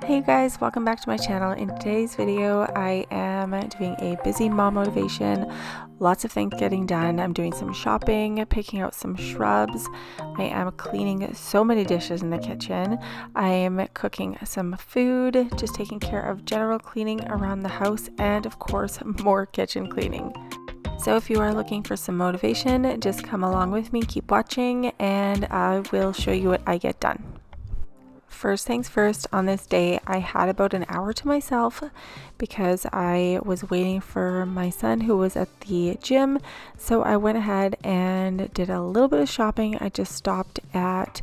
Hey guys, welcome back to my channel. In today's video I am doing a busy mom motivation. Lots of things getting done. I'm doing some shopping, picking out some shrubs. I am cleaning so many dishes in the kitchen. I am cooking some food, just taking care of general cleaning around the house, and of course more kitchen cleaning. So if you are looking for some motivation, just come along with me, keep watching, and I will show you what I get done. First things first, on this day I had about an hour to myself because I was waiting for my son who was at the gym. So I went ahead and did a little bit of shopping. I just stopped at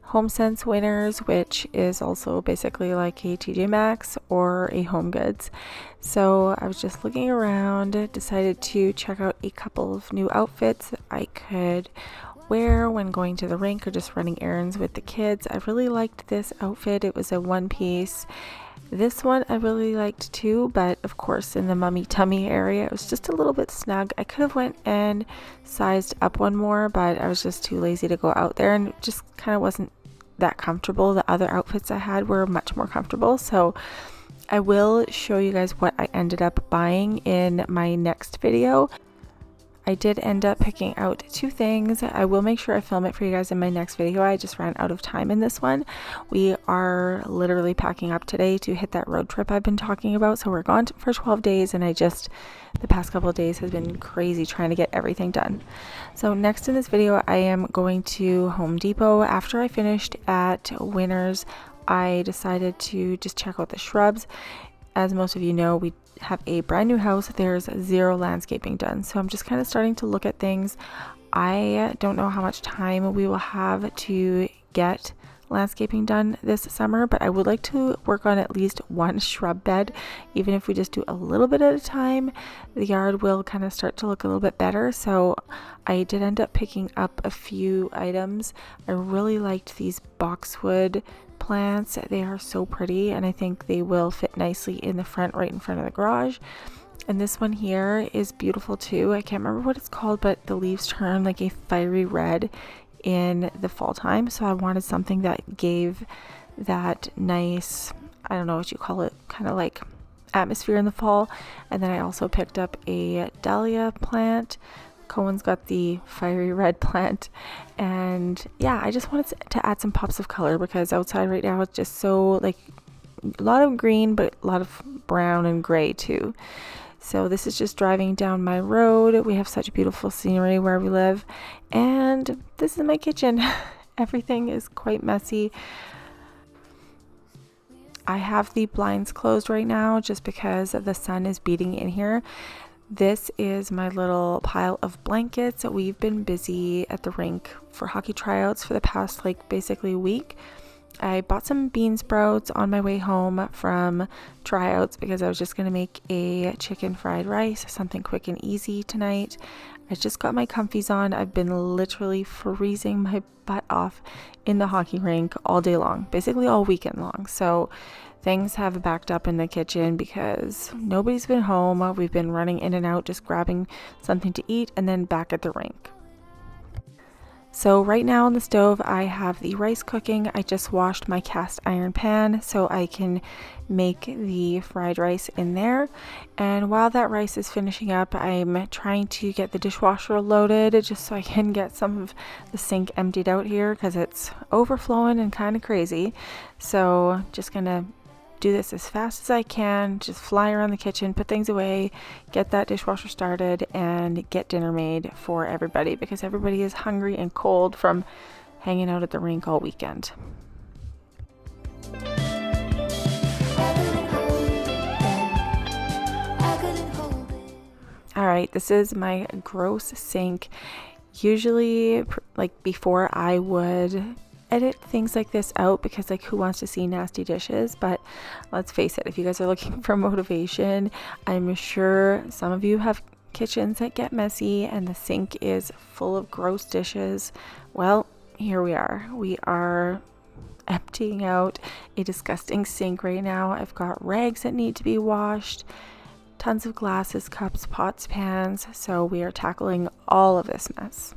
HomeSense Winners, which is also basically like a TJ Maxx or a Home Goods. So I was just looking around, decided to check out a couple of new outfits I could wear when going to the rink or just running errands with the kids. I really liked this outfit. It was a one piece. This one I really liked too, but of course in the mummy tummy area it was just a little bit snug. I could have went and sized up one more, but I was just too lazy to go out there, and it just kind of wasn't that comfortable. The other outfits I had were much more comfortable, so I will show you guys what I ended up buying in my next video. I did end up picking out two things. I will make sure I film it for you guys in my next video. I just ran out of time in this one. We are literally packing up today to hit that road trip I've been talking about. So we're gone for 12 days, and the past couple of days has been crazy trying to get everything done. So next in this video, I am going to Home Depot. After I finished at Winners, I decided to just check out the shrubs. As most of you know, we have a brand new house. There's zero landscaping done, so I'm just kind of starting to look at things. I don't know how much time we will have to get landscaping done this summer, but I would like to work on at least one shrub bed. Even if we just do a little bit at a time, the yard will kind of start to look a little bit better. So I did end up picking up a few items. I really liked these boxwood plants. They are so pretty, and I think they will fit nicely in the front, right in front of the garage. And this one here is beautiful too. I can't remember what it's called, but the leaves turn like a fiery red in the fall time, so I wanted something that gave that nice, I don't know what you call it, kind of like atmosphere in the fall. And then I also picked up a dahlia plant. Cohen's got the fiery red plant, and yeah, I just wanted to add some pops of color because outside right now it's just so like a lot of green, but a lot of brown and gray too. So this is just driving down my road. We have such beautiful scenery where we live, and this is my kitchen. Everything is quite messy. I have the blinds closed right now just because the sun is beating in here. This is my little pile of blankets. We've been busy at the rink for hockey tryouts for the past basically week. I bought some bean sprouts on my way home from tryouts because I was just going to make a chicken fried rice, something quick and easy tonight. I just got my comfies on. I've been literally freezing my butt off in the hockey rink all day long, basically all weekend long. So things have backed up in the kitchen because nobody's been home. We've been running in and out, just grabbing something to eat and then back at the rink. So right now on the stove, I have the rice cooking. I just washed my cast iron pan so I can make the fried rice in there. And while that rice is finishing up, I'm trying to get the dishwasher loaded just so I can get some of the sink emptied out here because it's overflowing and kind of crazy. So just gonna do this as fast as I can, just fly around the kitchen, put things away, get that dishwasher started, and get dinner made for everybody because everybody is hungry and cold from hanging out at the rink all weekend. Alright, this is my gross sink. Usually, before, I would edit things like this out because who wants to see nasty dishes? But let's face it, if you guys are looking for motivation, I'm sure some of you have kitchens that get messy and the sink is full of gross dishes. Well, here we are emptying out a disgusting sink right now. I've got rags that need to be washed, tons of glasses, cups, pots, pans, so we are tackling all of this mess.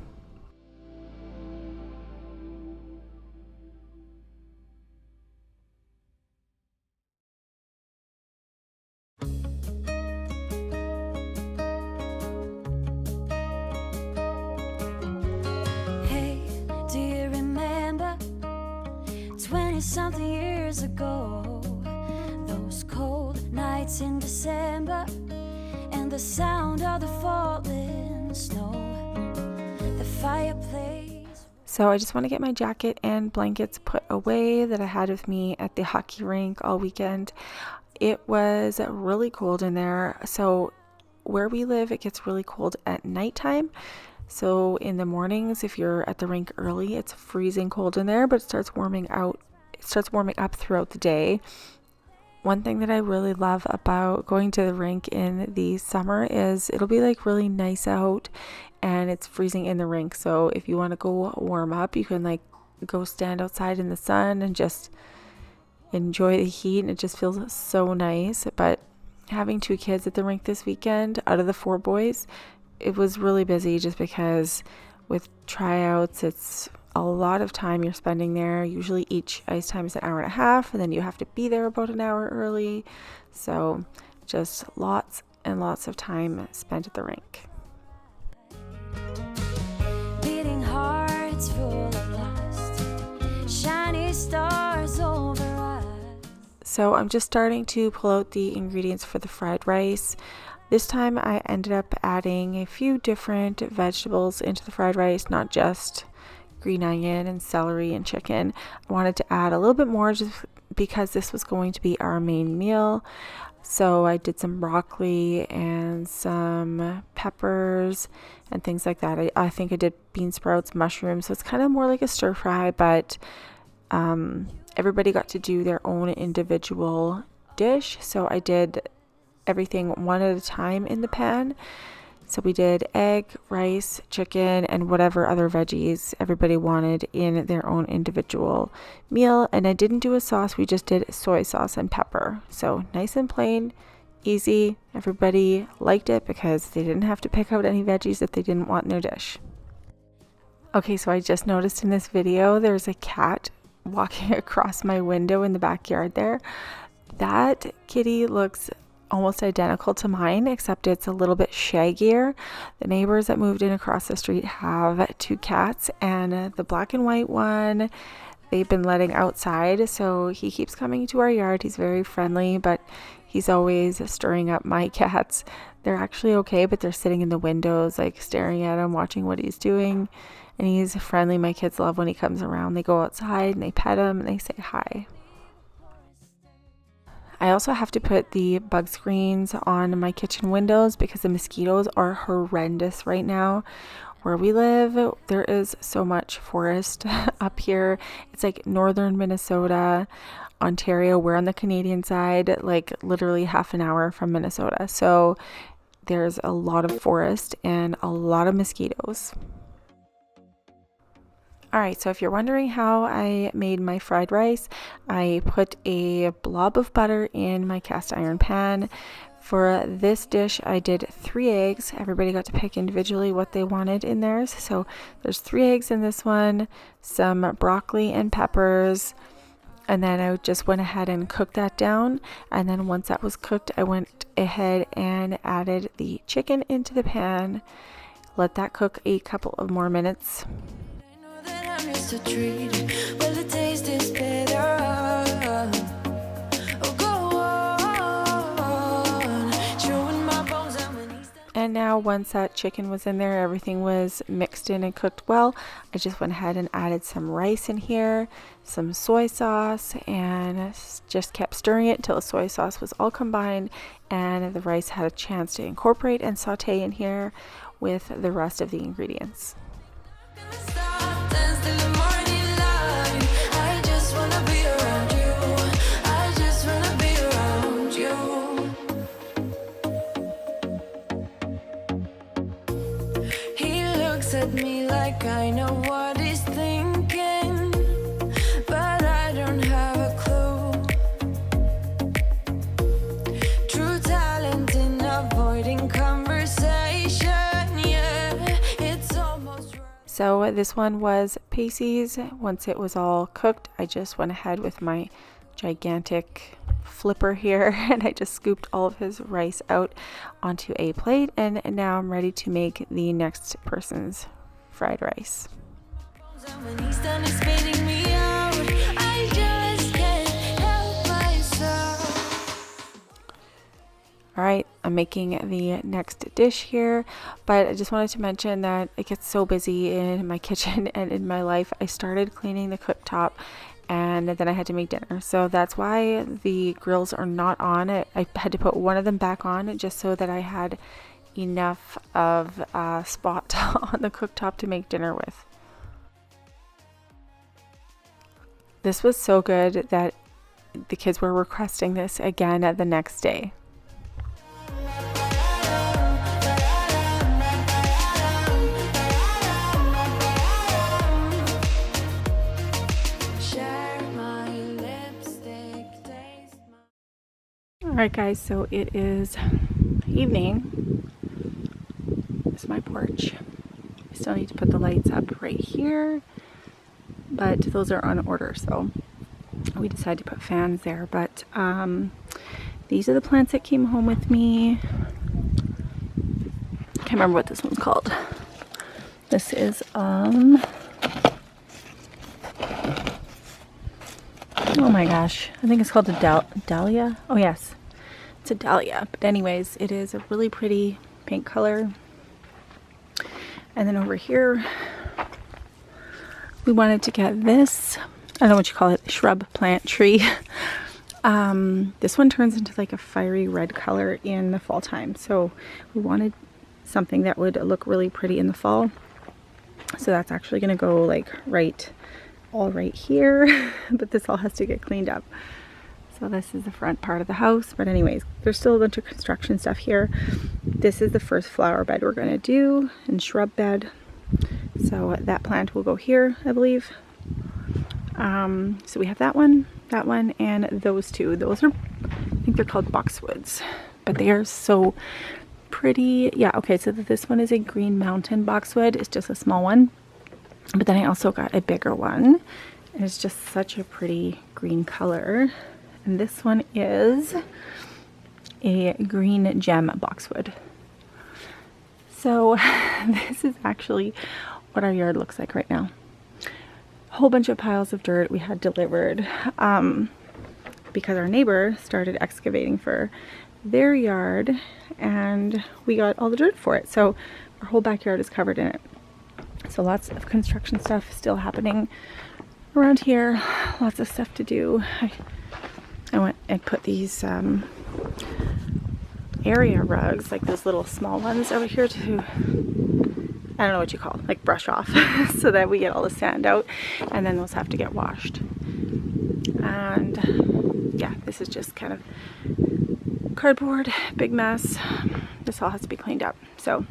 something years ago, those cold nights in December, and the sound of the falling snow, the fireplace. So I just want to get my jacket and blankets put away that I had with me at the hockey rink all weekend. It was really cold in there. So where we live, it gets really cold at nighttime. So in the mornings, if you're at the rink early, it's freezing cold in there, but it starts warming up throughout the day. One thing that I really love about going to the rink in the summer is it'll be like really nice out and it's freezing in the rink. So if you want to go warm up, you can like go stand outside in the sun and just enjoy the heat, and it just feels so nice. But having 2 kids at the rink this weekend, out of the 4 boys, it was really busy just because with tryouts, it's a lot of time you're spending there. Usually each ice time is an hour and a half, and then you have to be there about an hour early. So just lots and lots of time spent at the rink. Beating hearts full of lust, shiny stars over us. So I'm just starting to pull out the ingredients for the fried rice. This time I ended up adding a few different vegetables into the fried rice, not just green onion and celery and chicken. I wanted to add a little bit more just because this was going to be our main meal. So I did some broccoli and some peppers and things like that. I think I did bean sprouts, mushrooms. So it's kind of more like a stir fry, but everybody got to do their own individual dish. So I did everything one at a time in the pan. So we did egg, rice, chicken, and whatever other veggies everybody wanted in their own individual meal. And I didn't do a sauce, we just did soy sauce and pepper. So nice and plain, easy. Everybody liked it because they didn't have to pick out any veggies that they didn't want in their dish. Okay, so I just noticed in this video there's a cat walking across my window in the backyard there. That kitty looks almost identical to mine, except it's a little bit shaggier. The neighbors that moved in across the street have 2 cats, and the black and white one they've been letting outside, so he keeps coming to our yard. He's very friendly, but he's always stirring up my cats. They're actually okay, but they're sitting in the windows like staring at him, watching what he's doing, and he's friendly. My kids love when he comes around. They go outside and they pet him and they say hi. I also have to put the bug screens on my kitchen windows because the mosquitoes are horrendous right now. Where we live, there is so much forest up here. It's like northern Minnesota, Ontario. We're on the Canadian side, like literally half an hour from Minnesota. So there's a lot of forest and a lot of mosquitoes. Alright, so if you're wondering how I made my fried rice, I put a blob of butter in my cast iron pan. For this dish, I did 3 eggs. Everybody got to pick individually what they wanted in theirs. So there's 3 eggs in this one, some broccoli and peppers, and then I just went ahead and cooked that down. And then once that was cooked, I went ahead and added the chicken into the pan, let that cook a couple of more minutes. To treat, well, the taste is better. Oh, go on, chewing my bones out when he's done. And now once that chicken was in there, everything was mixed in and cooked well, I just went ahead and added some rice in here, some soy sauce, and just kept stirring it until the soy sauce was all combined and the rice had a chance to incorporate and saute in here with the rest of the ingredients. At me like I know what he's thinking, but I don't have a clue. True talent in avoiding conversation, yeah, it's almost right. So this one was Pacey's. Once it was all cooked, I just went ahead with my gigantic flipper here and I just scooped all of his rice out onto a plate, and now I'm ready to make the next person's fried rice. When he's done spitting me out, I just All right, I'm making the next dish here, but I just wanted to mention that it gets so busy in my kitchen and in my life. I started cleaning the cooktop and then I had to make dinner. So that's why the grills are not on. I had to put one of them back on just so that I had enough of a spot on the cooktop to make dinner with. This was so good that the kids were requesting this again the next day. Alright guys, so it is evening. This is my porch. I still need to put the lights up right here, but those are on order, so we decided to put fans there. But these are the plants that came home with me. I can't remember what this one's called. This is oh my gosh, I think it's called a dahlia. Oh yes, it's a dahlia. But anyways, it is a really pretty pink color. And then over here, we wanted to get this, I don't know what you call it, shrub plant tree. This one turns into like a fiery red color in the fall time. So we wanted something that would look really pretty in the fall. So that's actually going to go like right here, but this all has to get cleaned up. So this is the front part of the house, but anyways, there's still a bunch of construction stuff here. This is the first flower bed we're going to do, and shrub bed. So that plant will go here, I believe. So we have that one, and those two. Those are, I think they're called boxwoods, but they are so pretty. Yeah, okay, so this one is a green mountain boxwood. It's just a small one. But then I also got a bigger one. It's just such a pretty green color. And this one is a green gem boxwood. So this is actually what our yard looks like right now. A whole bunch of piles of dirt we had delivered because our neighbor started excavating for their yard and we got all the dirt for it. So our whole backyard is covered in it. So lots of construction stuff still happening around here. Lots of stuff to do. I went and put these area rugs, like those little small ones over here to, I don't know what you call it, like brush off so that we get all the sand out, and then those have to get washed. And yeah, this is just kind of cardboard, big mess. This all has to be cleaned up. So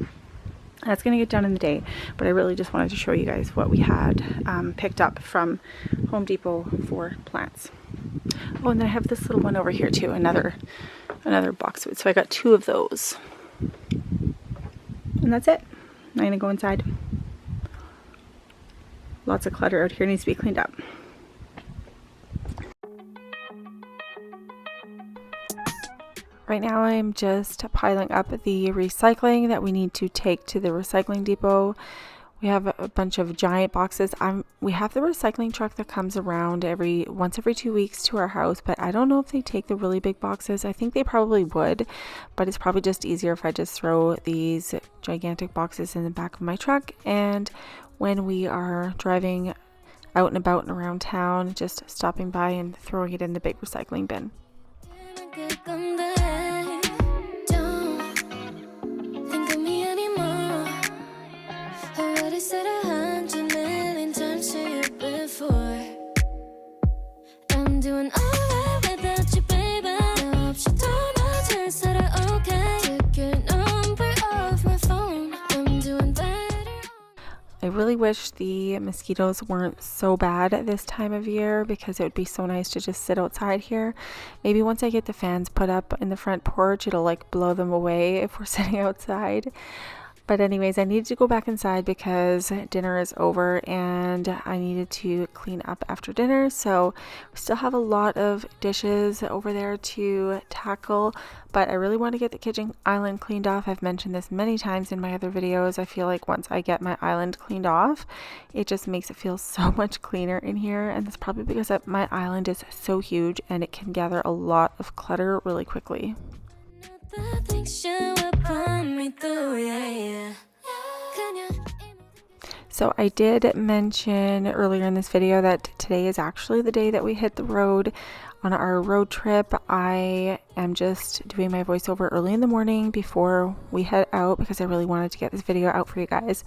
that's going to get done in the day, but I really just wanted to show you guys what we had picked up from Home Depot for plants. Oh, and then I have this little one over here too, another boxwood. So I got two of those. And that's it. I'm going to go inside. Lots of clutter out here, needs to be cleaned up. Right now I'm just piling up the recycling that we need to take to the recycling depot. We have a bunch of giant boxes. We have the recycling truck that comes around once every 2 weeks to our house, but I don't know if they take the really big boxes. I think they probably would, but it's probably just easier if I just throw these gigantic boxes in the back of my truck, and when we are driving out and about and around town, just stopping by and throwing it in the big recycling bin. Said 100 million times to you before. I'm doing alright without you, baby. I hope you don't notice that I okay. Took your number off my phone. I'm doing better. I really wish the mosquitoes weren't so bad at this time of year, because it would be so nice to just sit outside here. Maybe once I get the fans put up in the front porch, it'll like blow them away if we're sitting outside. But anyways, I needed to go back inside because dinner is over and I needed to clean up after dinner. So we still have a lot of dishes over there to tackle, but I really want to get the kitchen island cleaned off. I've mentioned this many times in my other videos. I feel like once I get my island cleaned off, it just makes it feel so much cleaner in here. And that's probably because my island is so huge and it can gather a lot of clutter really quickly. connection will pull me through, yeah. So I did mention earlier in this video that today is actually the day that we hit the road on our road trip. I am just doing my voiceover early in the morning before we head out because I really wanted to get this video out for you guys.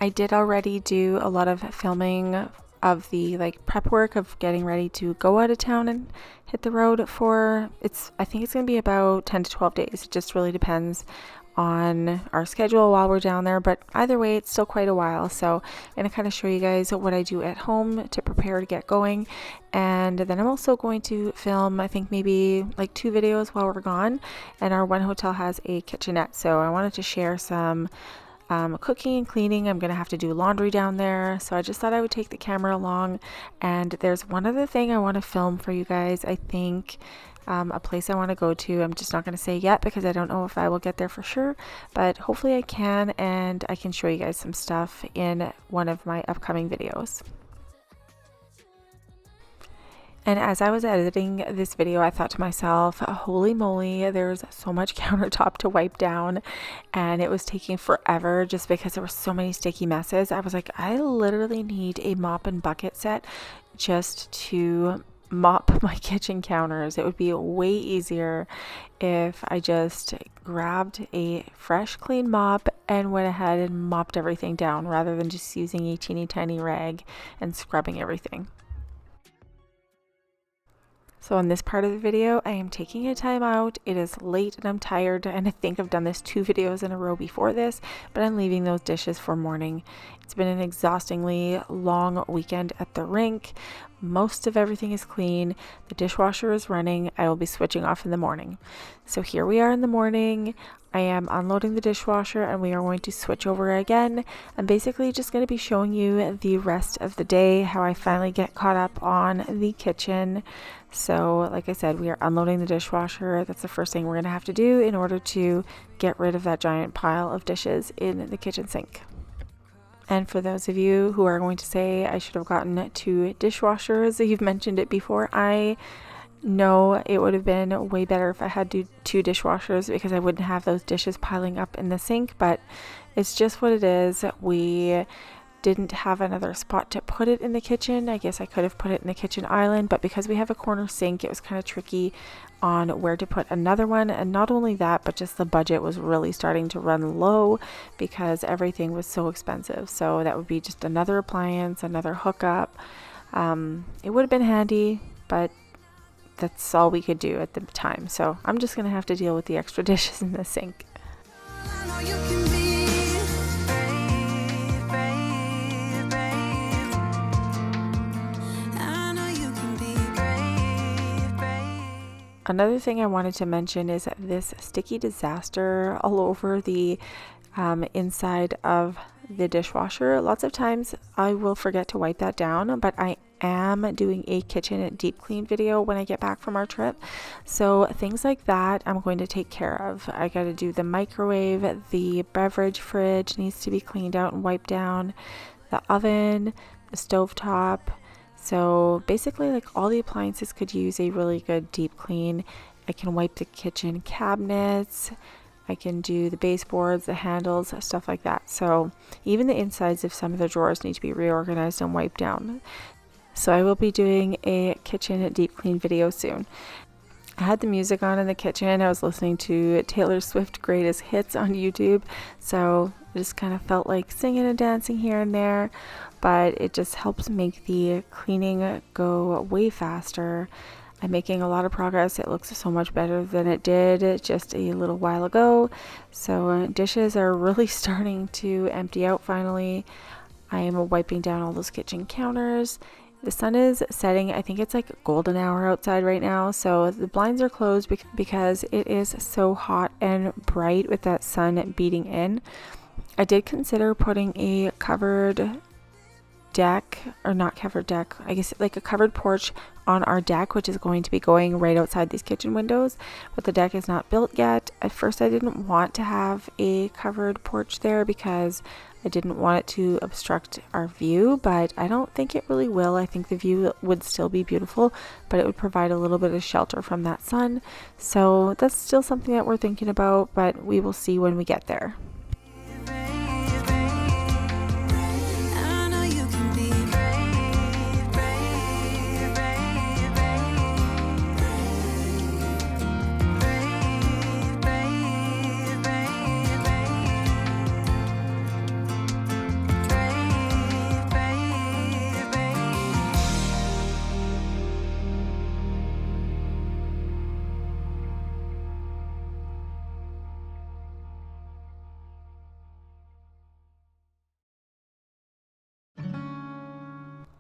I did already do a lot of filming of the prep work of getting ready to go out of town and hit the road for I think it's going to be about 10 to 12 days. It just really depends on our schedule while we're down there, but either way it's still quite a while. So I'm going to kind of show you guys what I do at home to prepare to get going, and then I'm also going to film I think maybe 2 videos while we're gone. And our one hotel has a kitchenette, so I wanted to share some cooking and cleaning. I'm gonna have to do laundry down there, so I just thought I would take the camera along. And there's one other thing I want to film for you guys. I think a place I want to go to. I'm just not going to say yet because I don't know if I will get there for sure, but hopefully I can, and I can show you guys some stuff in one of my upcoming videos. And as I was editing this video, I thought to myself, holy moly, there's so much countertop to wipe down, and it was taking forever just because there were so many sticky messes. I was like, I literally need a mop and bucket set just to mop my kitchen counters. It would be way easier if I just grabbed a fresh clean mop and went ahead and mopped everything down rather than just using a teeny tiny rag and scrubbing everything. So in this part of the video, I am taking a time out. It is late and I'm tired, and I think I've done this 2 videos in a row before this, but I'm leaving those dishes for morning. It's been an exhaustingly long weekend at the rink. Most of everything is clean. The dishwasher is running. I will be switching off in the morning. So here we are in the morning. I am unloading the dishwasher and we are going to switch over again. I'm basically just going to be showing you the rest of the day, how I finally get caught up on the kitchen. So like I said, we are unloading the dishwasher. That's the first thing we're going to have to do in order to get rid of that giant pile of dishes in the kitchen sink. And for those of you who are going to say I should have gotten 2 dishwashers, you've mentioned it before, I know it would have been way better if I had 2 dishwashers because I wouldn't have those dishes piling up in the sink, but it's just what it is. We didn't have another spot to put it in the kitchen. I guess I could have put it in the kitchen island, but because we have a corner sink, it was kind of tricky on where to put another one. And not only that, but just the budget was really starting to run low because everything was so expensive. So that would be just another appliance, another hookup. It would have been handy, but that's all we could do at the time. So I'm just gonna have to deal with the extra dishes in the sink. Another thing I wanted to mention is this sticky disaster all over the inside of the dishwasher. Lots of times I will forget to wipe that down, but I am doing a kitchen deep clean video when I get back from our trip. So things like that I'm going to take care of. I got to do the microwave, the beverage fridge needs to be cleaned out and wiped down, the oven, the stovetop. So basically all the appliances could use a really good deep clean. I can wipe the kitchen cabinets. I can do the baseboards, the handles, stuff like that. So even the insides of some of the drawers need to be reorganized and wiped down. So I will be doing a kitchen deep clean video soon. I had the music on in the kitchen. I was listening to Taylor Swift Greatest Hits on YouTube. So I just kind of felt like singing and dancing here and there, but it just helps make the cleaning go way faster. I'm making a lot of progress. It looks so much better than it did just a little while ago. So dishes are really starting to empty out finally. I am wiping down all those kitchen counters. The sun is setting. I think it's golden hour outside right now. So the blinds are closed because it is so hot and bright with that sun beating in. I did consider putting a covered deck, or not covered deck, I guess like a covered porch on our deck, which is going to be going right outside these kitchen windows, but the deck is not built yet. At first I didn't want to have a covered porch there because I didn't want it to obstruct our view, but I don't think it really will. I think the view would still be beautiful, but it would provide a little bit of shelter from that sun. So that's still something that we're thinking about, but we will see when we get there.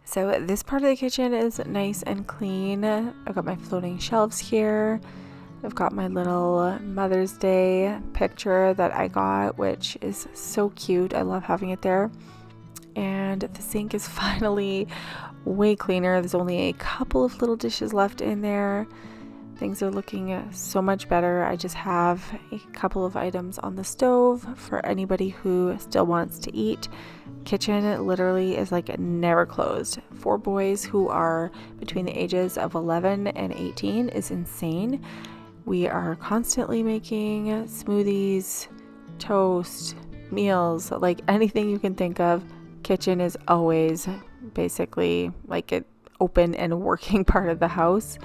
So this part of the kitchen is nice and clean. I've got my floating shelves here. I've got my little Mother's Day picture that I got, which is so cute. I love having it there. And the sink is finally way cleaner. There's only a couple of little dishes left in there. Things are looking so much better. I just have a couple of items on the stove for anybody who still wants to eat. Kitchen literally is like never closed. 4 boys who are between the ages of 11 and 18 is insane. We are constantly making smoothies, toast, meals, like anything you can think of. Kitchen is always basically like an open and working part of the house.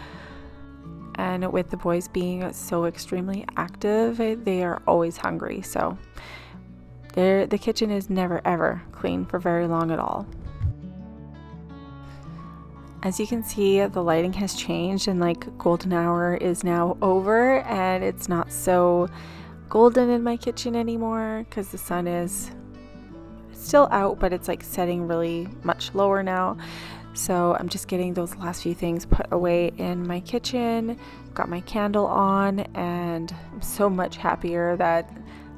And with the boys being so extremely active, they are always hungry. So the kitchen is never ever clean for very long at all. As you can see, the lighting has changed and like golden hour is now over, and it's not so golden in my kitchen anymore because the sun is still out, but it's like setting really much lower now. So I'm just getting those last few things put away in my kitchen. Got my candle on, and I'm so much happier that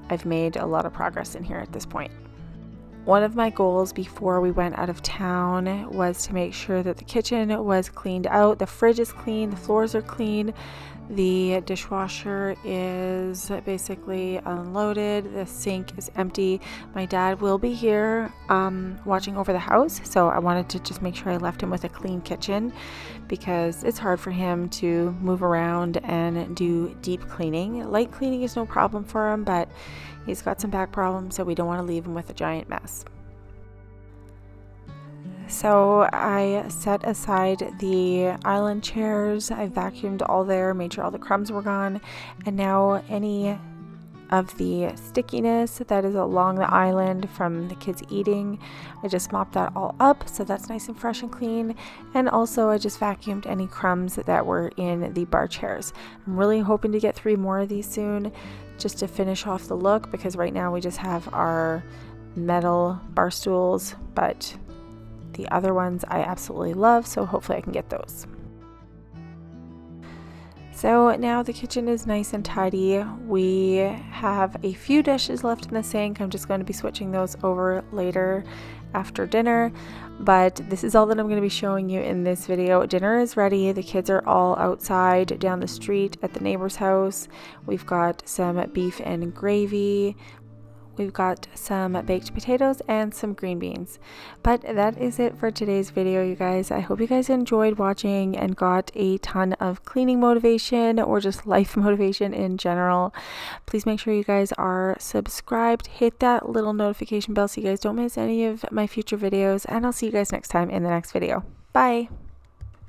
I've made a lot of progress in here at this point. One of my goals before we went out of town was to make sure that the kitchen was cleaned out. The fridge is clean, the floors are clean, the dishwasher is basically unloaded, the sink is empty. My dad will be here watching over the house, so I wanted to just make sure I left him with a clean kitchen because it's hard for him to move around and do deep cleaning. Light cleaning is no problem for him, but he's got some back problems, so we don't want to leave him with a giant mess. So I set aside the island chairs, I vacuumed all there, made sure all the crumbs were gone, and now any of the stickiness that is along the island from the kids eating, I just mopped that all up so that's nice and fresh and clean. And also I just vacuumed any crumbs that were in the bar chairs. I'm really hoping to get 3 more of these soon just to finish off the look, because right now we just have our metal bar stools, but the other ones I absolutely love, so hopefully I can get those. So now the kitchen is nice and tidy. We have a few dishes left in the sink. I'm just going to be switching those over later after dinner, but this is all that I'm going to be showing you in this video. Dinner is ready. The kids are all outside down the street at the neighbor's house. We've got some beef and gravy. We've got some baked potatoes and some green beans. But that is it for today's video, you guys. I hope you guys enjoyed watching and got a ton of cleaning motivation or just life motivation in general. Please make sure you guys are subscribed. Hit that little notification bell so you guys don't miss any of my future videos. And I'll see you guys next time in the next video. Bye!